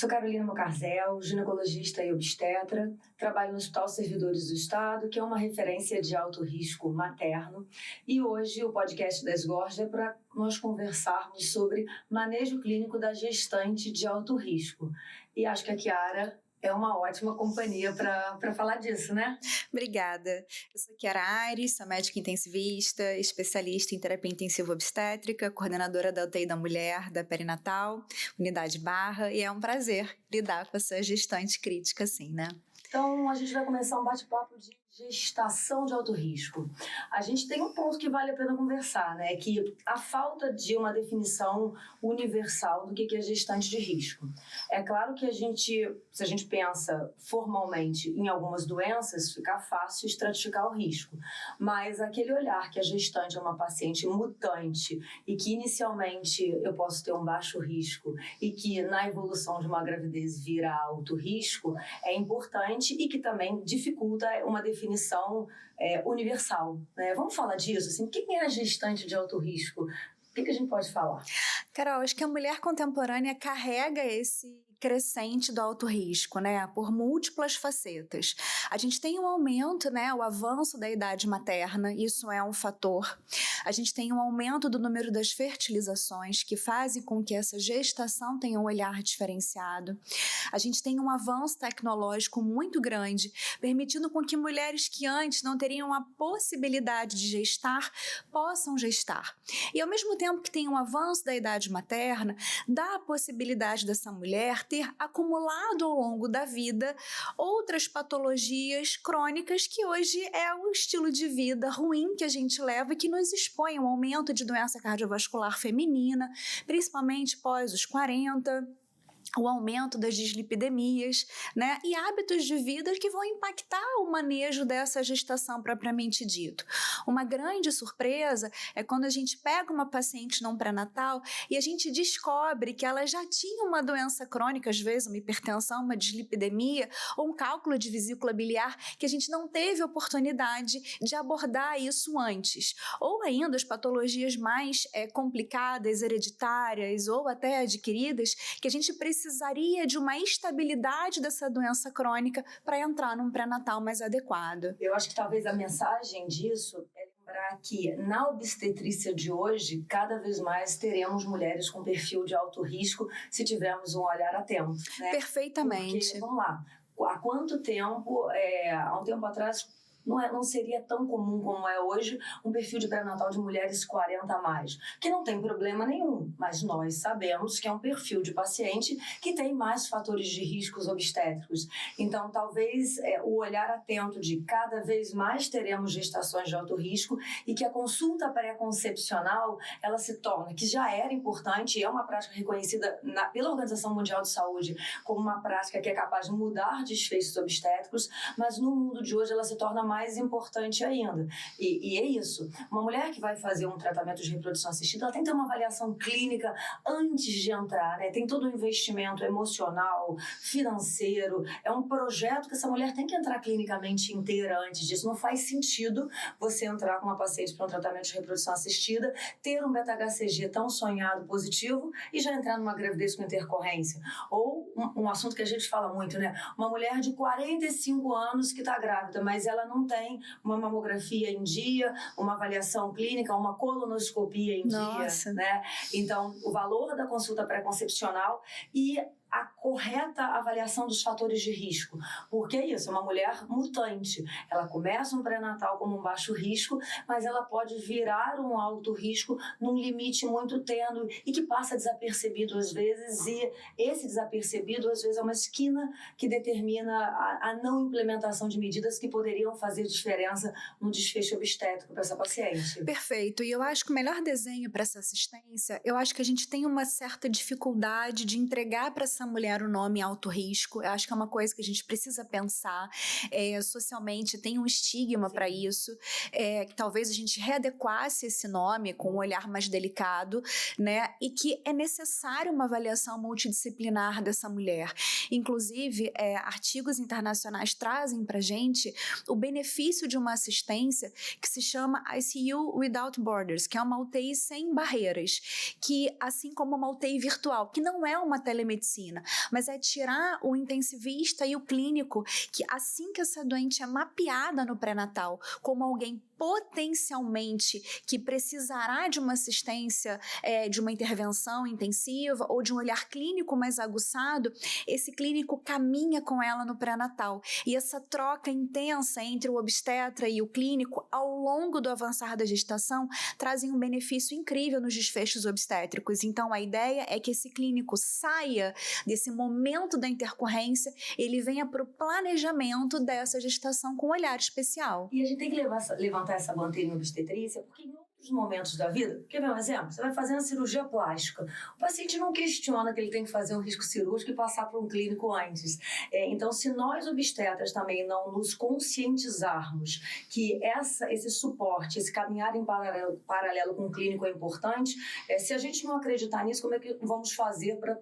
Sou Carolina Mocarzel, ginecologista e obstetra, trabalho no Hospital Servidores do Estado, que é uma referência de alto risco materno, e hoje o podcast da Esgorge é para nós conversarmos sobre manejo clínico da gestante de alto risco. E acho que a Chiara é uma ótima companhia para falar disso, né? Obrigada. Eu sou Chiara Aires, sou médica intensivista, especialista em terapia intensiva obstétrica, coordenadora da UTI da Mulher, da Perinatal, Unidade Barra, e é um prazer lidar com essa gestante crítica assim, né? Então, a gente vai começar um bate-papo de gestação de alto risco. A gente tem um ponto que vale a pena conversar, né? Que a falta de uma definição universal do que é gestante de risco. É claro que se a gente pensa formalmente em algumas doenças, fica fácil estratificar o risco. Mas aquele olhar que a gestante é uma paciente mutante e que inicialmente eu posso ter um baixo risco e que na evolução de uma gravidez vira alto risco, é importante e que também dificulta uma definição universal, né? Vamos falar disso, assim, quem é a gestante de alto risco? O que a gente pode falar? Carol, acho que a mulher contemporânea carrega esse crescente do alto risco, né, por múltiplas facetas. A gente tem um aumento, né, o avanço da idade materna, isso é um fator. A gente tem um aumento do número das fertilizações que fazem com que essa gestação tenha um olhar diferenciado. A gente tem um avanço tecnológico muito grande, permitindo com que mulheres que antes não teriam a possibilidade de gestar, possam gestar. E ao mesmo tempo que tem um avanço da idade materna, dá a possibilidade dessa mulher ter acumulado ao longo da vida outras patologias crônicas que hoje é o estilo de vida ruim que a gente leva e que nos expõe ao aumento de doença cardiovascular feminina, principalmente pós os 40, o aumento das dislipidemias, né, e hábitos de vida que vão impactar o manejo dessa gestação propriamente dito. Uma grande surpresa é quando a gente pega uma paciente não pré-natal e a gente descobre que ela já tinha uma doença crônica, às vezes uma hipertensão, uma dislipidemia ou um cálculo de vesícula biliar, que a gente não teve oportunidade de abordar isso antes. Ou ainda as patologias mais complicadas, hereditárias ou até adquiridas, que a gente precisaria de uma estabilidade dessa doença crônica para entrar num pré-natal mais adequado. Eu acho que talvez a mensagem disso é lembrar que na obstetrícia de hoje, cada vez mais teremos mulheres com perfil de alto risco se tivermos um olhar atento, né? Perfeitamente. Porque, vamos lá, há quanto tempo, há um tempo atrás, não seria tão comum como é hoje um perfil de pré-natal de mulheres 40 a mais, que não tem problema nenhum, mas nós sabemos que é um perfil de paciente que tem mais fatores de riscos obstétricos. Então, talvez o olhar atento de cada vez mais teremos gestações de alto risco e que a consulta pré-concepcional, ela se torna, que já era importante e é uma prática reconhecida pela Organização Mundial de Saúde como uma prática que é capaz de mudar desfechos obstétricos, mas no mundo de hoje ela se torna mais importante ainda. E é isso. Uma mulher que vai fazer um tratamento de reprodução assistida, ela tem que ter uma avaliação clínica antes de entrar, né? Tem todo um investimento emocional, financeiro. É um projeto que essa mulher tem que entrar clinicamente inteira antes disso. Não faz sentido você entrar com uma paciente para um tratamento de reprodução assistida, ter um beta-HCG tão sonhado positivo e já entrar numa gravidez com intercorrência. Ou um assunto que a gente fala muito, né? Uma mulher de 45 anos que está grávida, mas ela não tem uma mamografia em dia, uma avaliação clínica, uma colonoscopia em dia, né? Então, o valor da consulta pré-concepcional e a correta avaliação dos fatores de risco. Porque é isso, é uma mulher mutante. Ela começa um pré-natal como um baixo risco, mas ela pode virar um alto risco num limite muito tênue e que passa desapercebido às vezes, e esse desapercebido às vezes é uma esquina que determina a não implementação de medidas que poderiam fazer diferença no desfecho obstétrico para essa paciente. Perfeito. E eu acho que o melhor desenho para essa assistência, eu acho que a gente tem uma certa dificuldade de entregar para essa mulher o nome alto risco. Eu acho que é uma coisa que a gente precisa pensar. Socialmente tem um estigma para isso, que talvez a gente readequasse esse nome com um olhar mais delicado, né? E que é necessário uma avaliação multidisciplinar dessa mulher. Inclusive, artigos internacionais trazem para a gente o benefício de uma assistência que se chama ICU Without Borders, que é uma UTI sem barreiras, que assim como uma UTI virtual, que não é uma telemedicina, mas é tirar o intensivista e o clínico, que assim que essa doente é mapeada no pré-natal como alguém potencialmente que precisará de uma assistência, de uma intervenção intensiva ou de um olhar clínico mais aguçado, esse clínico caminha com ela no pré-natal. E essa troca intensa entre o obstetra e o clínico ao longo do avançar da gestação trazem um benefício incrível nos desfechos obstétricos. Então, a ideia é que esse clínico saia desse momento da intercorrência, ele venha para o planejamento dessa gestação com um olhar especial. E a gente tem que levantar essa bandeira em obstetrícia, porque em outros momentos da vida, quer ver um exemplo? Você vai fazer uma cirurgia plástica. O paciente não questiona que ele tem que fazer um risco cirúrgico e passar por um clínico antes. Então, se nós obstetras também não nos conscientizarmos que esse suporte, esse caminhar em paralelo com o clínico é importante, se a gente não acreditar nisso, como é que vamos fazer para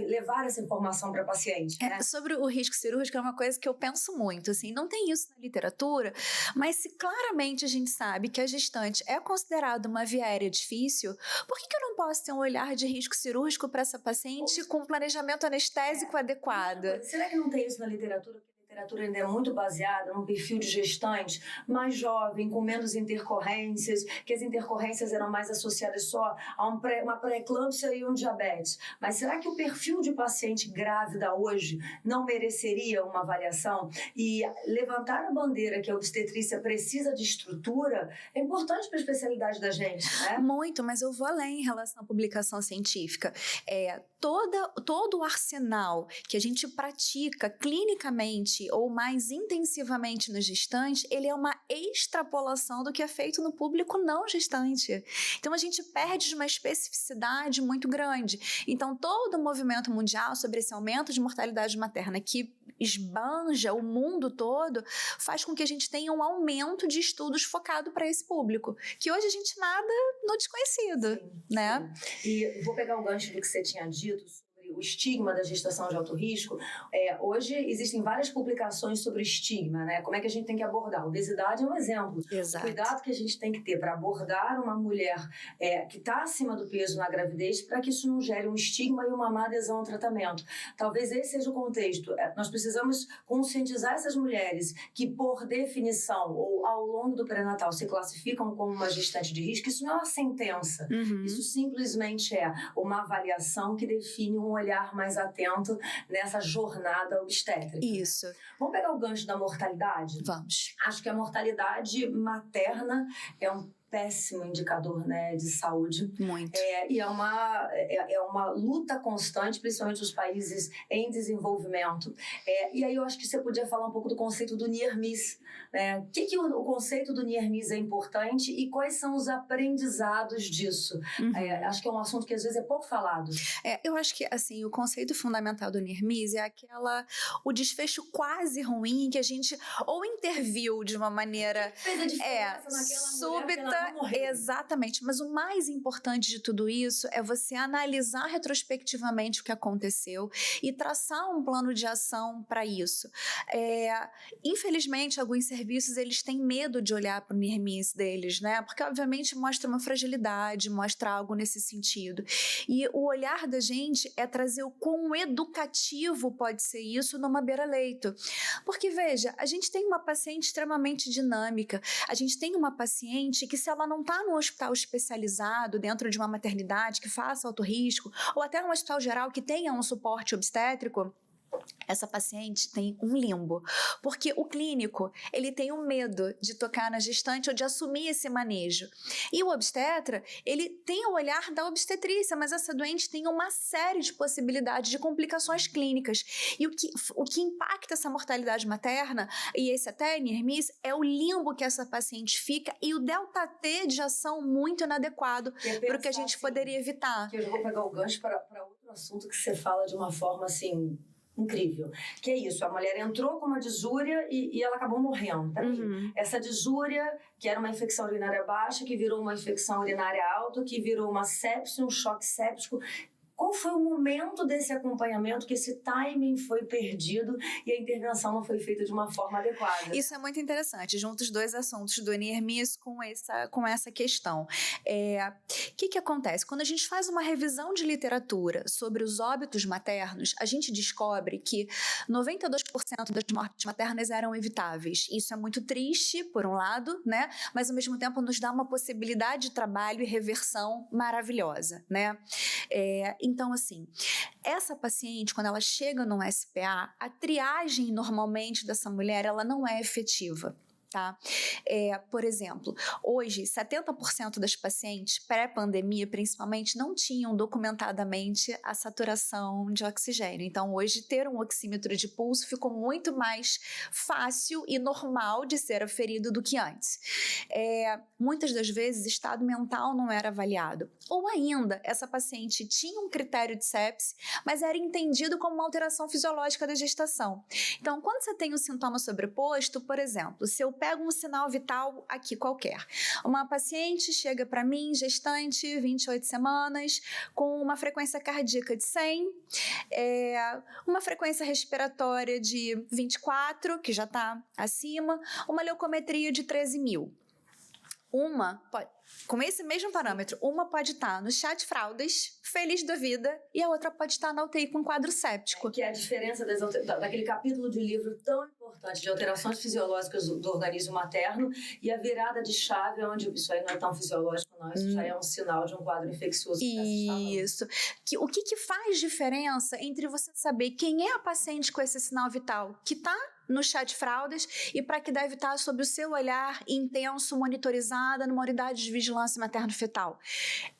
levar essa informação para a paciente? Né? Sobre o risco cirúrgico é uma coisa que eu penso muito, assim, não tem isso na literatura, mas se claramente a gente sabe que a gestante é considerada uma via aérea difícil, por que eu não posso ter um olhar de risco cirúrgico para essa paciente com um planejamento anestésico adequado? Será que não tem isso na literatura? A literatura ainda é muito baseada num perfil de gestante mais jovem, com menos intercorrências, que as intercorrências eram mais associadas só a uma pré-eclâmpsia e um diabetes. Mas será que o perfil de paciente grávida hoje não mereceria uma avaliação? E levantar a bandeira que a obstetrícia precisa de estrutura é importante para a especialidade da gente, né? Muito, mas eu vou além em relação à publicação científica. Todo o arsenal que a gente pratica clinicamente ou mais intensivamente no gestante, ele é uma extrapolação do que é feito no público não gestante. Então, a gente perde de uma especificidade muito grande. Então, todo o movimento mundial sobre esse aumento de mortalidade materna que esbanja o mundo todo, faz com que a gente tenha um aumento de estudos focado para esse público, que hoje a gente nada no desconhecido, sim, né? Sim. E vou pegar o gancho do que você tinha dito sobre o estigma da gestação de alto risco. Hoje existem várias publicações sobre estigma, né? Como é que a gente tem que abordar? A obesidade é um exemplo. Exato. O cuidado que a gente tem que ter para abordar uma mulher que está acima do peso na gravidez, para que isso não gere um estigma e uma má adesão ao tratamento. Talvez esse seja o contexto. Nós precisamos conscientizar essas mulheres que, por definição, ou ao longo do pré-natal, se classificam como uma gestante de risco. Isso não é uma sentença. Uhum. Isso simplesmente é uma avaliação que define um olhar mais atento nessa jornada obstétrica. Isso. Vamos pegar o gancho da mortalidade? Vamos. Acho que a mortalidade materna é um péssimo indicador, né, de saúde. Muito. E é uma luta constante, principalmente nos países em desenvolvimento. E aí eu acho que você podia falar um pouco do conceito do near miss. Né? O que o conceito do near miss é importante e quais são os aprendizados disso? Uhum. Acho que é um assunto que às vezes é pouco falado. Eu acho que assim, o conceito fundamental do near miss é o desfecho quase ruim que a gente ou interviu de uma maneira fez a diferença naquela súbita. Exatamente, mas o mais importante de tudo isso é você analisar retrospectivamente o que aconteceu e traçar um plano de ação para isso. Infelizmente, alguns serviços eles têm medo de olhar para o near miss deles, né? Porque obviamente mostra uma fragilidade, mostra algo nesse sentido. E o olhar da gente é trazer o quão educativo pode ser isso numa beira-leito. Porque veja, a gente tem uma paciente extremamente dinâmica, a gente tem uma paciente que se ela não está num hospital especializado dentro de uma maternidade que faça alto risco, ou até num hospital geral que tenha um suporte obstétrico, essa paciente tem um limbo, porque o clínico, ele tem um medo de tocar na gestante ou de assumir esse manejo. E o obstetra, ele tem o olhar da obstetrícia, mas essa doente tem uma série de possibilidades de complicações clínicas. E o que impacta essa mortalidade materna, e esse até near miss, é o limbo que essa paciente fica e o delta T de ação muito inadequado para o que a gente poderia evitar. Que eu já vou pegar o gancho para outro assunto que você fala de uma forma assim incrível, que é isso, a mulher entrou com uma disúria e ela acabou morrendo. Peraí, essa disúria, que era uma infecção urinária baixa, que virou uma infecção urinária alta, que virou uma sepse, um choque séptico, Qual foi o momento desse acompanhamento que esse timing foi perdido e a intervenção não foi feita de uma forma adequada? Isso é muito interessante, junta os dois assuntos do Hermes com essa questão. Que acontece? Quando a gente faz uma revisão de literatura sobre os óbitos maternos, a gente descobre que 92% das mortes maternas eram evitáveis. Isso é muito triste, por um lado, né? Mas ao mesmo tempo nos dá uma possibilidade de trabalho e reversão maravilhosa, né? Então, assim, essa paciente, quando ela chega no SPA, a triagem normalmente dessa mulher, ela não é efetiva. Tá? Por exemplo, hoje 70% das pacientes pré-pandemia, principalmente, não tinham documentadamente a saturação de oxigênio. Então, hoje, ter um oxímetro de pulso ficou muito mais fácil e normal de ser aferido do que antes. Muitas das vezes, estado mental não era avaliado. Ou ainda, essa paciente tinha um critério de sepse, mas era entendido como uma alteração fisiológica da gestação. Então, quando você tem um sintoma sobreposto, por exemplo, se eu pego um sinal vital aqui qualquer. Uma paciente chega para mim, gestante, 28 semanas, com uma frequência cardíaca de 100, uma frequência respiratória de 24, que já está acima, uma leucometria de 13.000. Com esse mesmo parâmetro, uma pode estar no chá de fraldas, feliz da vida, e a outra pode estar na UTI com quadro séptico. Que é a diferença daquele capítulo de livro tão importante de alterações fisiológicas do organismo materno e a virada de chave onde isso aí não é tão fisiológico, não. Isso já é um sinal de um quadro infeccioso. Isso. O que faz diferença entre você saber quem é a paciente com esse sinal vital que está no chá de fraldas e para que deve estar sob o seu olhar intenso, monitorizada numa unidade de vigilância materno-fetal?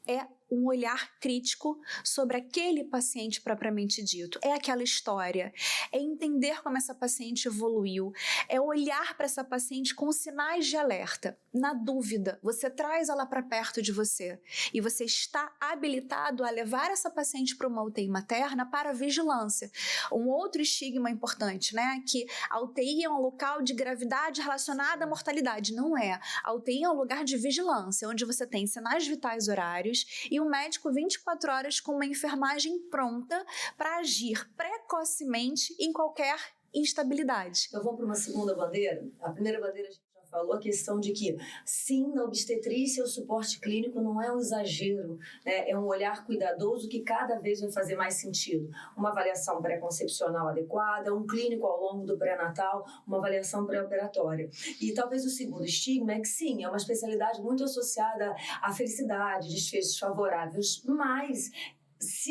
É um olhar crítico sobre aquele paciente propriamente dito. É aquela história, é entender como essa paciente evoluiu, é olhar para essa paciente com sinais de alerta. Na dúvida, você traz ela para perto de você e você está habilitado a levar essa paciente para uma UTI materna para vigilância. Um outro estigma importante, né? Que a UTI é um local de gravidade relacionada à mortalidade. Não é. A UTI é um lugar de vigilância, onde você tem sinais vitais horários e um médico 24 horas com uma enfermagem pronta para agir precocemente em qualquer instabilidade. Então vamos para uma segunda bandeira. A primeira bandeira a gente já falou, a questão de que, sim, na obstetrícia o suporte clínico não é um exagero, né? É um olhar cuidadoso que cada vez vai fazer mais sentido. Uma avaliação pré-concepcional adequada, um clínico ao longo do pré-natal, uma avaliação pré-operatória. E talvez o segundo estigma é que, sim, é uma especialidade muito associada à felicidade, desfechos favoráveis, mas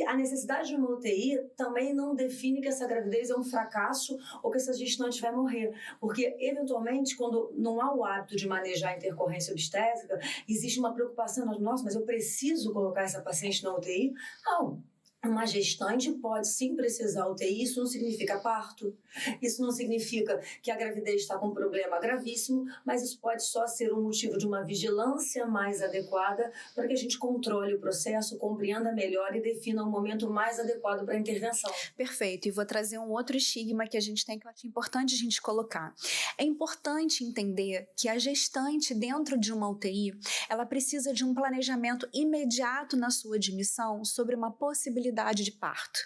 a necessidade de uma UTI também não define que essa gravidez é um fracasso ou que essa gestante vai morrer. Porque, eventualmente, quando não há o hábito de manejar a intercorrência obstétrica, existe uma preocupação, nossa, mas eu preciso colocar essa paciente na UTI? Não. Uma gestante pode sim precisar UTI, isso não significa parto, isso não significa que a gravidez está com um problema gravíssimo, mas isso pode só ser um motivo de uma vigilância mais adequada para que a gente controle o processo, compreenda melhor e defina um momento mais adequado para a intervenção. Perfeito, e vou trazer um outro estigma que a gente tem que eu acho importante a gente colocar. É importante entender que a gestante dentro de uma UTI, ela precisa de um planejamento imediato na sua admissão sobre uma possibilidade de parto.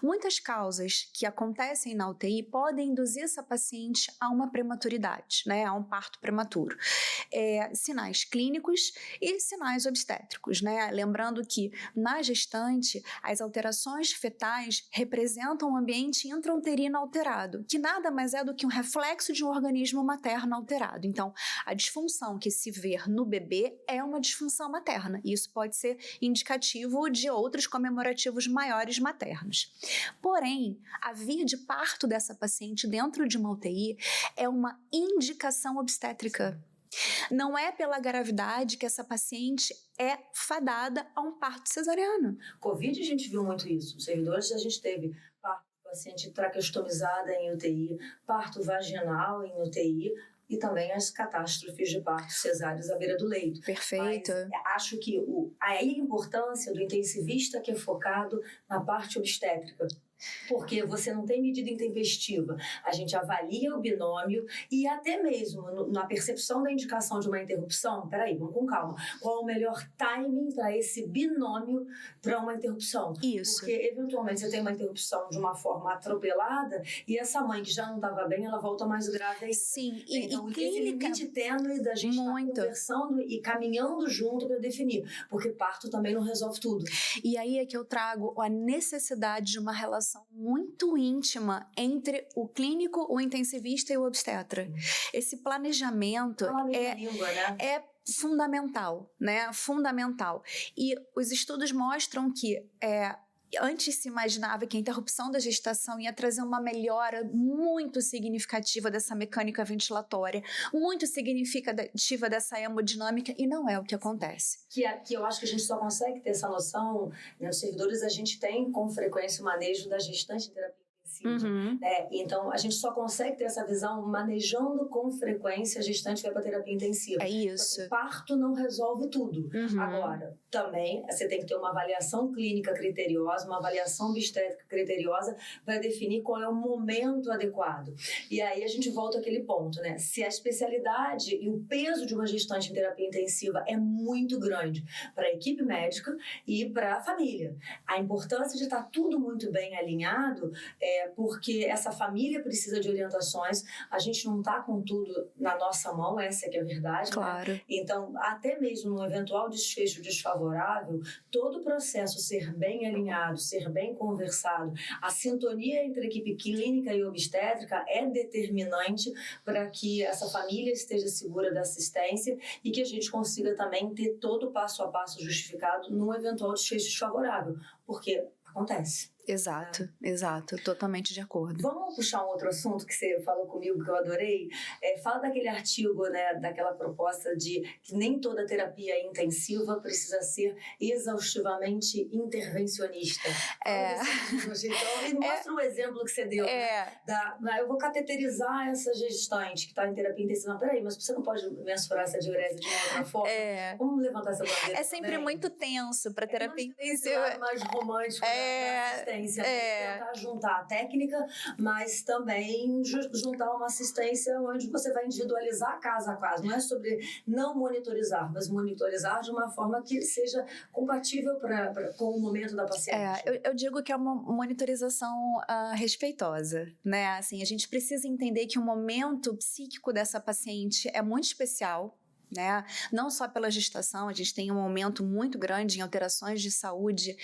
Muitas causas que acontecem na UTI podem induzir essa paciente a uma prematuridade, né, a um parto prematuro. Sinais clínicos e sinais obstétricos, né? Lembrando que na gestante as alterações fetais representam um ambiente intrauterino alterado, que nada mais é do que um reflexo de um organismo materno alterado. Então, a disfunção que se vê no bebê é uma disfunção materna. Isso pode ser indicativo de outros comemorativos maiores maternos. Porém, a via de parto dessa paciente dentro de uma UTI é uma indicação obstétrica. Não é pela gravidade que essa paciente é fadada a um parto cesariano. Covid, a gente viu muito isso. Os servidores, a gente teve parto de paciente traqueostomizada em UTI, parto vaginal em UTI, e também as catástrofes de parto cesáreos à beira do leito. Perfeito. Mas acho que aí a importância do intensivista que é focado na parte obstétrica, Porque você não tem medida intempestiva. A gente avalia o binômio e até mesmo na percepção da indicação de uma interrupção, peraí, vamos com calma, qual é o melhor timing para esse binômio para uma interrupção? Isso. Porque, eventualmente, você tem uma interrupção de uma forma atropelada e essa mãe que já não estava bem, ela volta mais grave ainda. Sim, então, e esse limite tênue da gente estar conversando e caminhando junto para definir, porque parto também não resolve tudo. E aí é que eu trago a necessidade de uma relação muito íntima entre o clínico, o intensivista e o obstetra. Esse planejamento é fundamental, né? Fundamental. E os estudos mostram que antes se imaginava que a interrupção da gestação ia trazer uma melhora muito significativa dessa mecânica ventilatória, muito significativa dessa hemodinâmica, e não é o que acontece. Que eu acho que a gente só consegue ter essa noção, né, nos servidores a gente tem com frequência o manejo da gestante em terapia intensiva. Né? Então, a gente só consegue ter essa visão manejando com frequência a gestante que vai para terapia intensiva. É isso. Porque parto não resolve tudo. Agora, também, você tem que ter uma avaliação clínica criteriosa, uma avaliação obstétrica criteriosa para definir qual é o momento adequado. E aí a gente volta àquele ponto, né? Se a especialidade e o peso de uma gestante em terapia intensiva é muito grande para a equipe médica e para a família. A importância de estar tudo muito bem alinhado porque essa família precisa de orientações, a gente não está com tudo na nossa mão, essa que é a verdade. Claro. Né? Então, até mesmo no eventual desfecho desfavorável, todo o processo ser bem alinhado, ser bem conversado, a sintonia entre a equipe clínica e obstétrica é determinante para que essa família esteja segura da assistência e que a gente consiga também ter todo o passo a passo justificado num eventual desfecho desfavorável, porque acontece. Exato, exato, totalmente de acordo. Vamos puxar um outro assunto que você falou comigo que eu adorei? Fala daquele artigo, né, daquela proposta de que nem toda terapia intensiva precisa ser exaustivamente intervencionista. Então, mostra o exemplo que você deu. Né, eu vou cateterizar essa gestante que está em terapia intensiva. Peraí, mas você não pode mensurar essa diurese de uma outra forma? Vamos levantar essa bandeira. É sempre também muito tenso para terapia intensiva. É mais romântico da assistência. Tentar juntar a técnica, mas também juntar uma assistência onde você vai individualizar caso a caso. Não é sobre não monitorizar, mas monitorizar de uma forma que seja compatível com o momento da paciente. Eu digo que é uma monitorização respeitosa, né? Assim, a gente precisa entender que o momento psíquico dessa paciente é muito especial, né? Não só pela gestação, a gente tem um aumento muito grande em alterações de saúde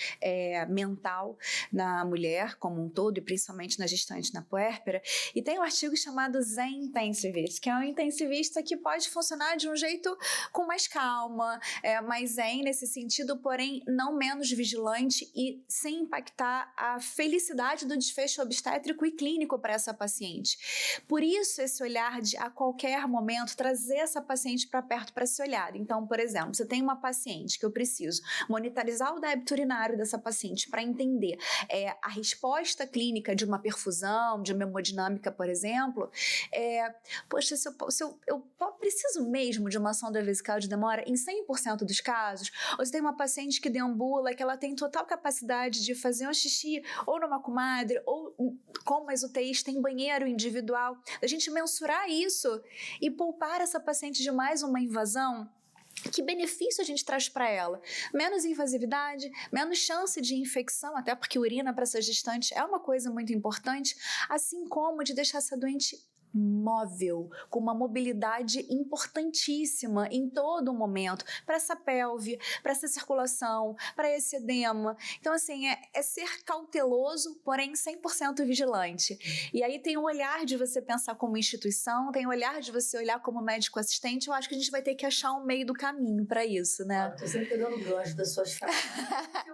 mental na mulher como um todo, e principalmente na gestante, na puérpera. E tem um artigo chamado Zen Intensivist, que é um intensivista que pode funcionar de um jeito com mais calma, mais zen nesse sentido, porém não menos vigilante e sem impactar a felicidade do desfecho obstétrico e clínico para essa paciente. Por isso, esse olhar de, a qualquer momento, trazer essa paciente para perto para se olhar. Então, por exemplo, você tem uma paciente que eu preciso monitorizar o débito urinário dessa paciente para entender a resposta clínica de uma perfusão, de uma hemodinâmica, por exemplo. Poxa, se eu preciso mesmo de uma sonda vesical de demora em 100% dos casos, ou você tem uma paciente que deambula, que ela tem total capacidade de fazer um xixi ou numa comadre, ou como as UTIs tem banheiro individual, a gente mensurar isso e poupar essa paciente de mais uma invasão. Que benefício a gente traz para ela? Menos invasividade, menos chance de infecção, até porque urina para essa gestante é uma coisa muito importante, assim como de deixar essa doente móvel, com uma mobilidade importantíssima em todo momento, para essa pelve, para essa circulação, para esse edema. Então, assim, é ser cauteloso, porém 100% vigilante. E aí tem o olhar de você pensar como instituição, tem o olhar de você olhar como médico assistente. Eu acho que a gente vai ter que achar um meio do caminho para isso, né? Estou sempre pegando o gancho das suas frases.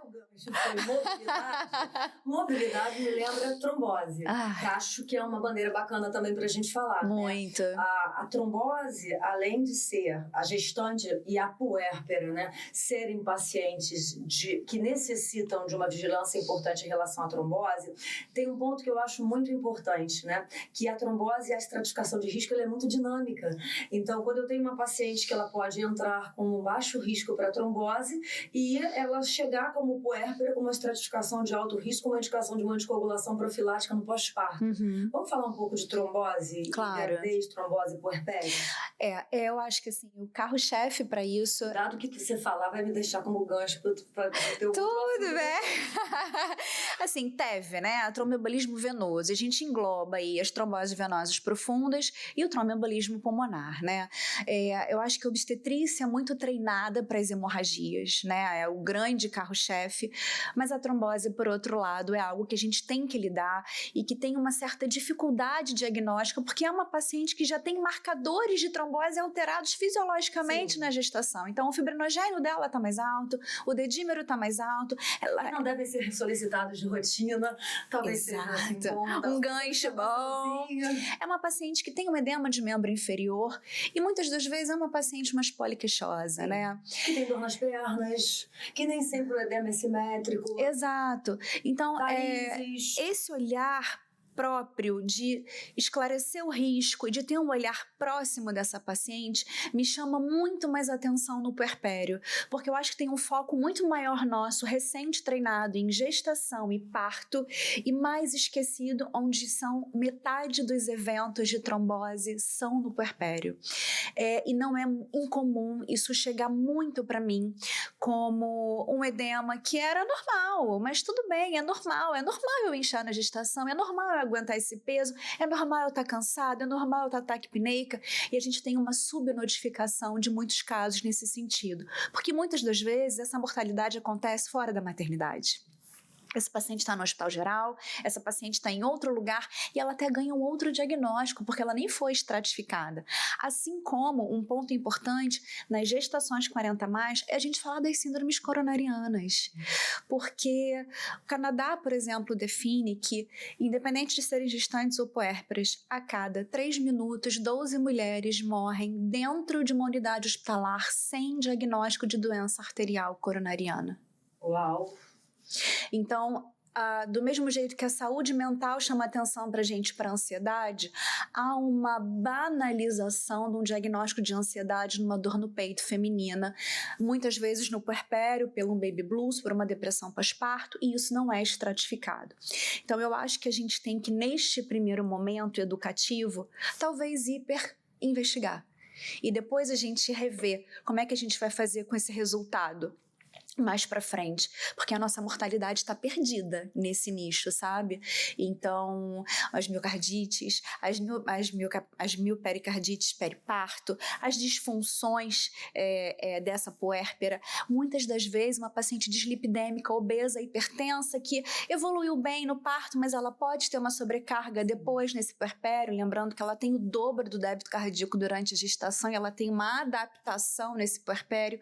O gancho foi mobilidade. Mobilidade me lembra trombose. Que acho que é uma bandeira bacana também para a gente te falar, Muito. Né? A trombose, além de ser a gestante e a puérpera, né, serem pacientes que necessitam de uma vigilância importante em relação à trombose, tem um ponto que eu acho muito importante, né, que a trombose e a estratificação de risco ela é muito dinâmica. Então, quando eu tenho uma paciente que ela pode entrar com um baixo risco para trombose e ela chegar como puérpera com uma estratificação de alto risco, uma indicação de uma anticoagulação profilática no pós-parto. Vamos falar um pouco de trombose, claro. gravidez, trombose e puerpério? Eu acho que assim, o carro-chefe para isso... Dado que você falar vai me deixar como gancho para teu... Tudo, né? Assim, TEV, né? A tromboembolismo venoso. A gente engloba aí as tromboses venosas profundas e o tromboembolismo pulmonar, né? Eu acho que a obstetrícia é muito treinada para as hemorragias, né? É o grande carro-chefe, mas a trombose, por outro lado, é algo que a gente tem que lidar e que tem uma certa dificuldade diagnóstica, porque é uma paciente que já tem marcadores de trombose alterados fisiologicamente Sim. na gestação. Então, o fibrinogênio dela está mais alto, o dedímero está mais alto. Ela não devem ser solicitados de rotina, talvez seja assim, um gancho bom. É uma paciente que tem um edema de membro inferior e muitas das vezes é uma paciente mais poliqueixosa, né? Que tem dor nas pernas, que nem sempre o edema é simétrico. Exato. Então, Varizes. Esse olhar próprio de esclarecer o risco e de ter um olhar próximo dessa paciente me chama muito mais atenção no puerpério, porque eu acho que tem um foco muito maior nosso, recente treinado em gestação e parto, e mais esquecido onde são metade dos eventos de trombose são no puerpério. E não é incomum isso chegar muito para mim como um edema que era normal, mas tudo bem, é normal eu inchar na gestação, é normal eu aguentar esse peso, é normal eu estar cansado, é normal eu estar taquipneica, e a gente tem uma subnotificação de muitos casos nesse sentido, porque muitas das vezes essa mortalidade acontece fora da maternidade. Esse paciente está no hospital geral, essa paciente está em outro lugar e ela até ganha um outro diagnóstico, porque ela nem foi estratificada. Assim como um ponto importante nas gestações 40+, é a gente falar das síndromes coronarianas. Porque o Canadá, por exemplo, define que, independente de serem gestantes ou puérperas, a cada 3 minutos, 12 mulheres morrem dentro de uma unidade hospitalar sem diagnóstico de doença arterial coronariana. Uau! Então, do mesmo jeito que a saúde mental chama atenção para a gente para a ansiedade, há uma banalização de um diagnóstico de ansiedade numa dor no peito feminina, muitas vezes no puerpério, pelo baby blues, por uma depressão pós-parto, e isso não é estratificado. Então, eu acho que a gente tem que, neste primeiro momento educativo, talvez investigar. E depois a gente rever como é que a gente vai fazer com esse resultado mais para frente, porque a nossa mortalidade está perdida nesse nicho, sabe? Então, as miocardites, as miopericardites periparto, as disfunções dessa puérpera, muitas das vezes uma paciente dislipidêmica, obesa, hipertensa, que evoluiu bem no parto, mas ela pode ter uma sobrecarga depois nesse puerpério, lembrando que ela tem o dobro do débito cardíaco durante a gestação e ela tem uma adaptação nesse puerpério.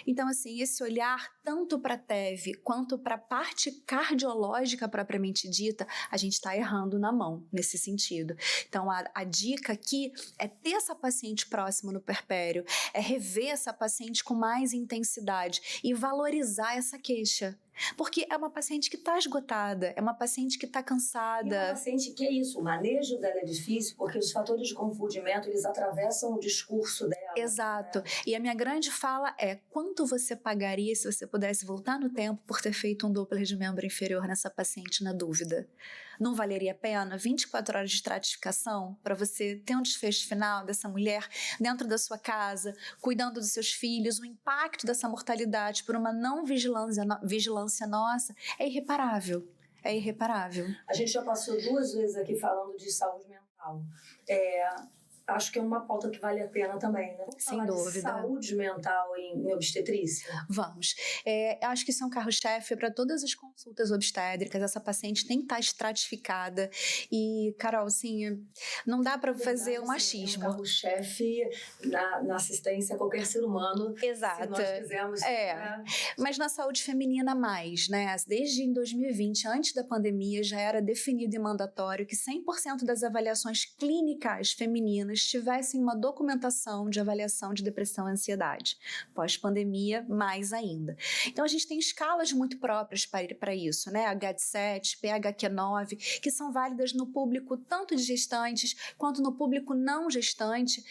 Então, assim, esse olhar tanto para a TEV quanto para a parte cardiológica propriamente dita, a gente está errando na mão nesse sentido. Então, a dica aqui é ter essa paciente próxima no puerpério, é rever essa paciente com mais intensidade e valorizar essa queixa. Porque é uma paciente que está esgotada, é uma paciente que está cansada. E uma paciente que é isso, o manejo dela é difícil porque os fatores de confundimento, eles atravessam o discurso dela. Exato. Né? E a minha grande fala é, quanto você pagaria se você pudesse voltar no tempo por ter feito um Doppler de membro inferior nessa paciente na dúvida? Não valeria a pena 24 horas de estratificação para você ter um desfecho final dessa mulher dentro da sua casa, cuidando dos seus filhos? O impacto dessa mortalidade por uma não vigilância nossa é irreparável. É irreparável. A gente já passou 2 vezes aqui falando de saúde mental. acho que é uma pauta que vale a pena também, né? Vamos Sem falar dúvida. de saúde mental em obstetrícia? Vamos. Acho que isso é um carro-chefe para todas as consultas obstétricas. Essa paciente tem que estar estratificada. E, Carol, assim, não dá para fazer um achismo. É um carro-chefe na assistência a qualquer ser humano. Exato. Se nós quisermos. Né? Mas na saúde feminina mais, né? Desde em 2020, antes da pandemia, já era definido e mandatório que 100% das avaliações clínicas femininas tivessem uma documentação de avaliação de depressão e ansiedade. Pós-pandemia, mais ainda. Então, a gente tem escalas muito próprias para isso, né? HT7, PHQ-9, que são válidas no público tanto de gestantes quanto no público não gestante,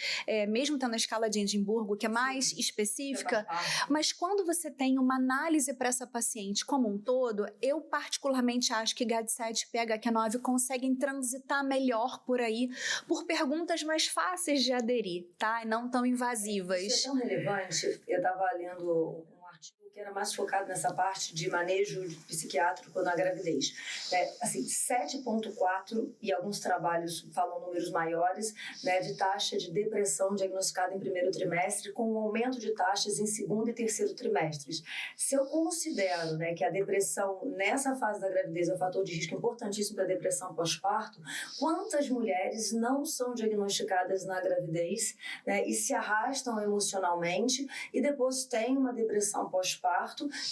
mesmo tendo a escala de Edimburgo, que é mais específica. Mas quando você tem uma análise para essa paciente como um todo, eu particularmente acho que HT7 e PHQ-9 conseguem transitar melhor por aí, por perguntas mais fáceis de aderir, tá? E não tão invasivas. Isso é tão relevante. Eu estava lendo um artigo que era mais focado nessa parte de manejo psiquiátrico na gravidez. Assim, 7,4, e alguns trabalhos falam números maiores, né, de taxa de depressão diagnosticada em primeiro trimestre, com um aumento de taxas em segundo e terceiro trimestres. Se eu considero, né, que a depressão nessa fase da gravidez é um fator de risco importantíssimo para a depressão pós-parto, quantas mulheres não são diagnosticadas na gravidez, né, e se arrastam emocionalmente e depois têm uma depressão pós-parto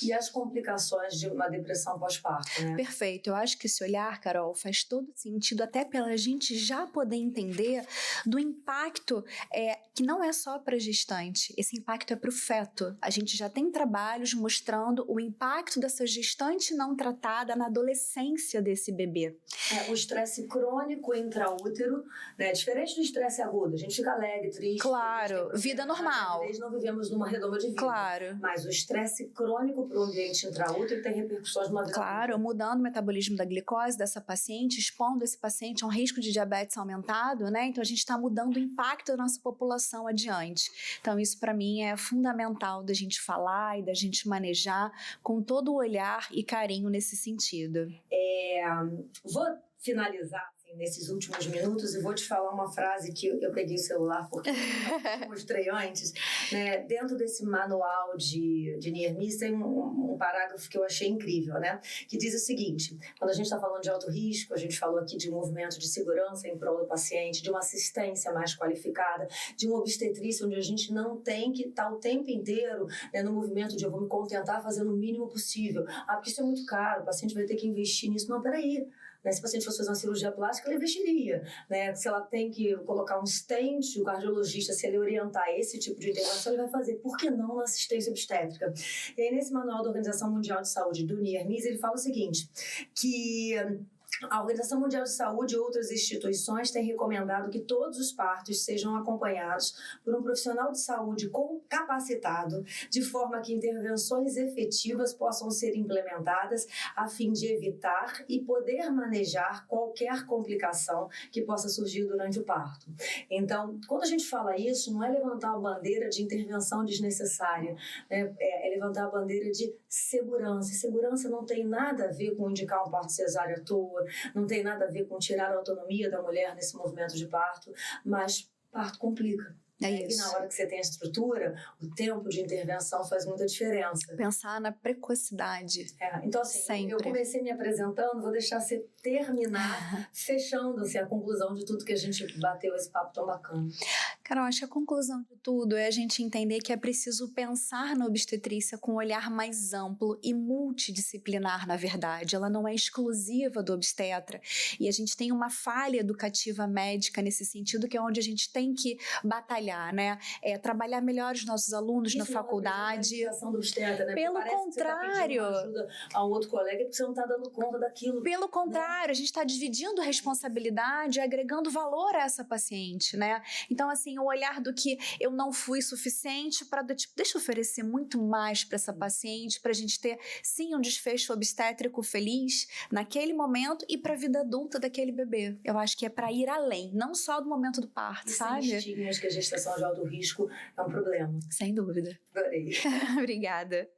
e as complicações de uma depressão pós-parto, né? Perfeito. Eu acho que esse olhar, Carol, faz todo sentido, até pela gente já poder entender do impacto que não é só para a gestante, esse impacto é para o feto. A gente já tem trabalhos mostrando o impacto dessa gestante não tratada na adolescência desse bebê. O estresse crônico intraútero, né, diferente do estresse agudo, a gente fica alegre, triste. Claro, vida normal. Nós não vivemos numa redoma de vida. Claro. Mas o estresse crônico para o ambiente intraútero tem repercussões numa vida. Claro, mudando o metabolismo da glicose dessa paciente, expondo esse paciente a um risco de diabetes aumentado, né? Então a gente está mudando o impacto da nossa população adiante. Então isso para mim é fundamental da gente falar e da gente manejar com todo o olhar e carinho nesse sentido. Vou finalizar nesses últimos minutos e vou te falar uma frase que eu peguei o celular porque eu mostrei antes, né? Dentro desse manual de Near Miss tem um parágrafo que eu achei incrível, né? Que diz o seguinte: quando a gente está falando de alto risco, a gente falou aqui de um movimento de segurança em prol do paciente, de uma assistência mais qualificada, de uma obstetrícia onde a gente não tem que estar o tempo inteiro, né, no movimento de eu vou me contentar fazendo o mínimo possível. Porque isso é muito caro, o paciente vai ter que investir nisso. Não, peraí. Né? Se o paciente fosse fazer uma cirurgia plástica, ele investiria. Né? Se ela tem que colocar um stent, o cardiologista, se ele orientar esse tipo de intervenção, ele vai fazer. Por que não na assistência obstétrica? E aí, nesse manual da Organização Mundial de Saúde, do Near Miss, ele fala o seguinte, que a Organização Mundial de Saúde e outras instituições têm recomendado que todos os partos sejam acompanhados por um profissional de saúde capacitado, de forma que intervenções efetivas possam ser implementadas a fim de evitar e poder manejar qualquer complicação que possa surgir durante o parto. Então, quando a gente fala isso, não é levantar a bandeira de intervenção desnecessária, né? É levantar a bandeira de segurança. E segurança não tem nada a ver com indicar um parto cesárea à toa, não tem nada a ver com tirar a autonomia da mulher nesse movimento de parto, mas parto complica. E na hora que você tem a estrutura, o tempo de intervenção faz muita diferença. Pensar na precocidade. Então, assim, eu comecei me apresentando, vou deixar você terminar, fechando assim, a conclusão de tudo que a gente bateu, esse papo tão bacana. Carol, acho que a conclusão de tudo é a gente entender que é preciso pensar na obstetrícia com um olhar mais amplo e multidisciplinar, na verdade. Ela não é exclusiva do obstetra. E a gente tem uma falha educativa médica nesse sentido, que é onde a gente tem que batalhar, né? Trabalhar melhor os nossos alunos na faculdade. Do obstetra, né? Pelo contrário. Você tá ajuda a um outro colega porque você não está dando conta daquilo. Pelo contrário, a gente está dividindo responsabilidade, agregando valor a essa paciente, né? Então, assim, o olhar do que eu não fui suficiente para, tipo, deixa eu oferecer muito mais para essa paciente, para a gente ter, sim, um desfecho obstétrico feliz naquele momento e para a vida adulta daquele bebê. Eu acho que é para ir além, não só do momento do parto, sabe? Sem estigmas que a gestação de alto risco é um problema. Sem dúvida. Adorei. Obrigada.